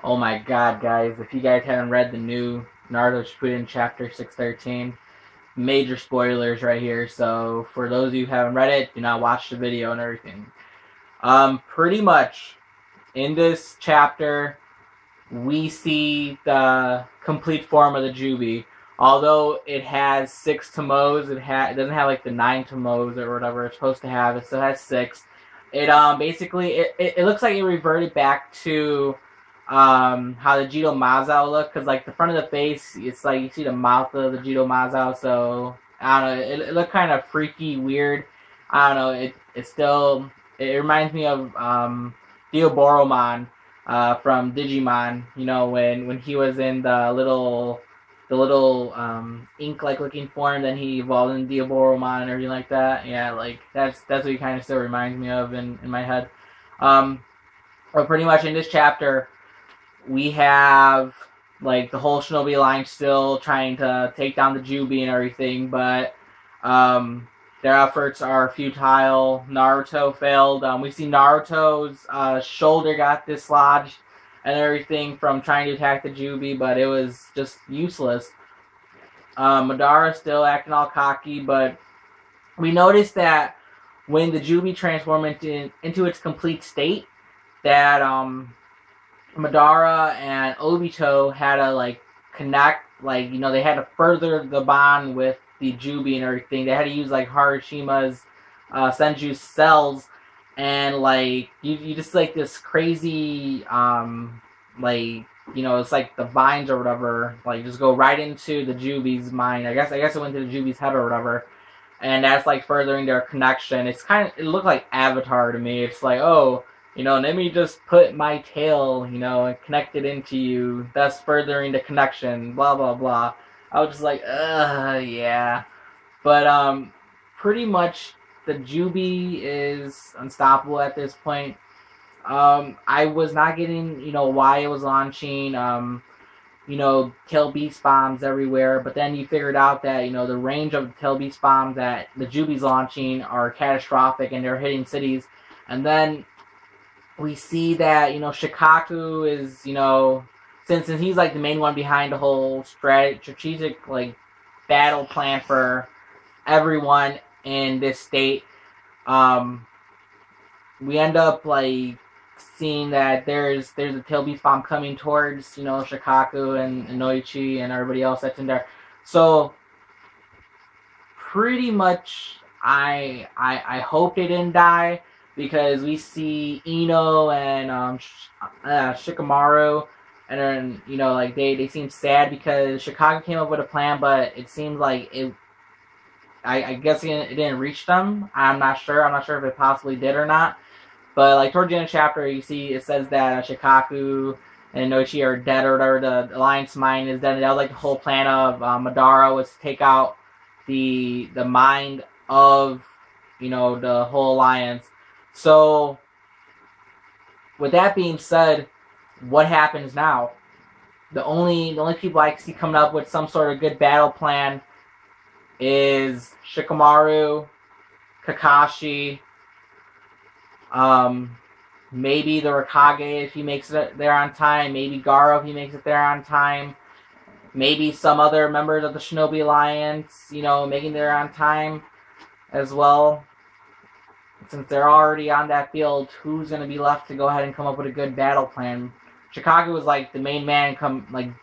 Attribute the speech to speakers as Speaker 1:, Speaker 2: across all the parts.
Speaker 1: Oh my god, guys, if you guys haven't read the new Naruto Shippuden chapter 613, major spoilers right here, so for those of you who haven't read it, do not watch the video and everything. Pretty much, in this chapter, we see the complete form of the Jubi. Although it has 6 Tomos, it doesn't have like the 9 Tomos or whatever it's supposed to have, it still has 6. It basically, it looks like it reverted back to how the Jito Mazao look, because like the front of the face, it's like you see the mouth of the Jito Mazao, so I don't know, it looked kind of freaky, weird. I don't know, it reminds me of Theoboromon from Digimon, you know, when he was in the little ink-like looking form, then he evolved in Theoboromon and everything like that. Yeah, like that's what he kind of still reminds me of in my head. But pretty much in this chapter, we have like the whole Shinobi Alliance still trying to take down the Jubi and everything, but their efforts are futile. Naruto failed. We see Naruto's shoulder got dislodged and everything from trying to attack the Jubi, but it was just useless. Madara still acting all cocky, but we noticed that when the Jubi transformed into its complete state, that Madara and Obito had to like connect, like, you know, they had to further the bond with the Jubi and everything. They had to use like Harashima's Senju cells, and like you just like this crazy like, you know, it's like the vines or whatever, like just go right into the Jubi's mind. I guess it went to the Jubi's head or whatever, and that's like furthering their connection. It looked like Avatar to me. It's like, oh, you know, let me just put my tail, you know, and connect it into you, thus furthering the connection, blah, blah, blah. I was just like, yeah. But, pretty much, the Jubi is unstoppable at this point. I was not getting, you know, why it was launching, you know, tail beast bombs everywhere, but then you figured out that, you know, the range of the tail beast bombs that the Jubi's launching are catastrophic, and they're hitting cities, and then we see that, you know, Shikaku is, you know, since he's like the main one behind the whole strategic like battle plan for everyone in this state, we end up like seeing that there's a tail beast bomb coming towards, you know, Shikaku and Noichi and everybody else that's in there. So pretty much I hope they didn't die, because we see Ino and Shikamaru, and then, you know, like they seem sad because Chicago came up with a plan, but it seems like I guess it didn't reach them. I'm not sure if it possibly did or not. But like towards the end of the chapter, you see it says that Shikaku and Noichi are dead, or whatever. The Alliance mind is dead. That was like the whole plan of Madara, was to take out the mind of, you know, the whole Alliance. So, with that being said, what happens now? The only people I see coming up with some sort of good battle plan is Shikamaru, Kakashi, maybe the Raikage if he makes it there on time, maybe Garo if he makes it there on time, maybe some other members of the Shinobi Alliance, you know, making it there on time as well. Since they're already on that field, who's going to be left to go ahead and come up with a good battle plan? Chicago was like the main man,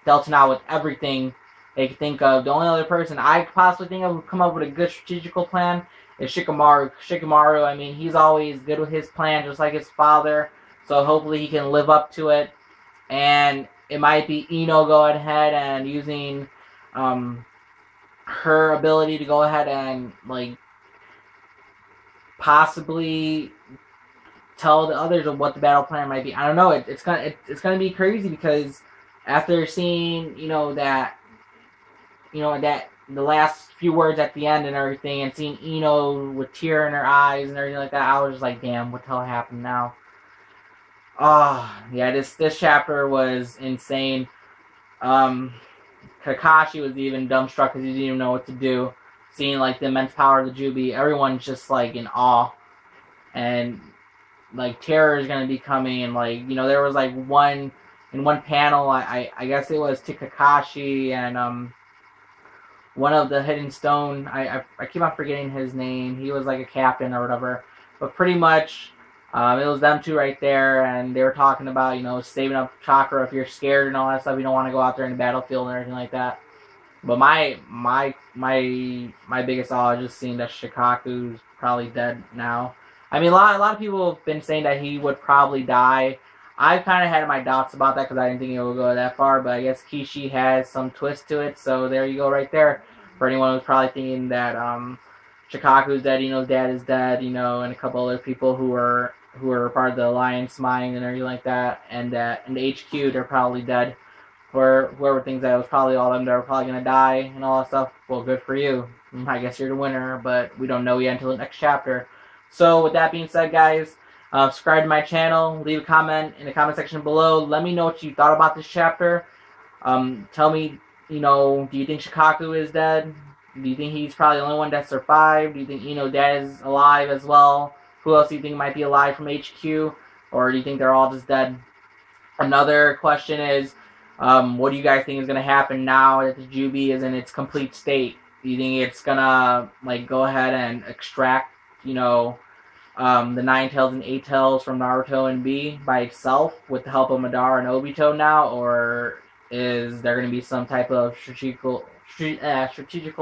Speaker 1: dealt out with everything they could think of. The only other person I could possibly think of who come up with a good strategical plan is Shikamaru. Shikamaru, I mean, he's always good with his plan, just like his father. So hopefully he can live up to it. And it might be Ino go ahead and using her ability to go ahead and like possibly tell the others of what the battle plan might be. I don't know. It's gonna be crazy, because after seeing, you know, that the last few words at the end and everything, and seeing Ino with tear in her eyes and everything like that, I was just like, damn, what the hell happened now? Oh yeah, this chapter was insane. Kakashi was even dumbstruck because he didn't even know what to do. Seeing like the immense power of the Jubi, everyone's just like in awe, and like terror is gonna be coming. And like, you know, there was like one in one panel, I guess it was to Kakashi and one of the Hidden Stone. I keep on forgetting his name. He was like a captain or whatever. But pretty much, it was them two right there, and they were talking about, you know, saving up chakra if you're scared and all that stuff. You don't want to go out there in the battlefield and everything like that. But my biggest awe is just seeing that Shikaku's probably dead now. I mean, a lot of people have been saying that he would probably die. I kind of had my doubts about that because I didn't think it would go that far. But I guess Kishi has some twist to it, so there you go right there. For anyone who's probably thinking that Shikaku's dead, Ino's dad is dead, you know, and a couple other people who are part of the Alliance Mind and everything like that, and that in the HQ they're probably dead. For whoever thinks that it was probably all of them that were probably gonna die and all that stuff, well, good for you. I guess you're the winner, but we don't know yet until the next chapter. So with that being said, guys, subscribe to my channel, leave a comment in the comment section below. Let me know what you thought about this chapter. Tell me, you know, do you think Shikaku is dead? Do you think he's probably the only one that survived? Do you think Ino's dad is alive as well? Who else do you think might be alive from HQ? Or do you think they're all just dead? Another question is, what do you guys think is going to happen now that the Jubi is in its complete state? Do you think it's going to, like, go ahead and extract, you know, the 9 tails and 8 tails from Naruto and B by itself with the help of Madara and Obito now? Or is there going to be some type of strategical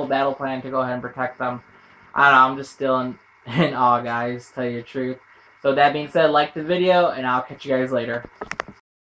Speaker 1: battle plan to go ahead and protect them? I don't know, I'm just still in awe, guys, to tell you the truth. So with that being said, like the video, and I'll catch you guys later.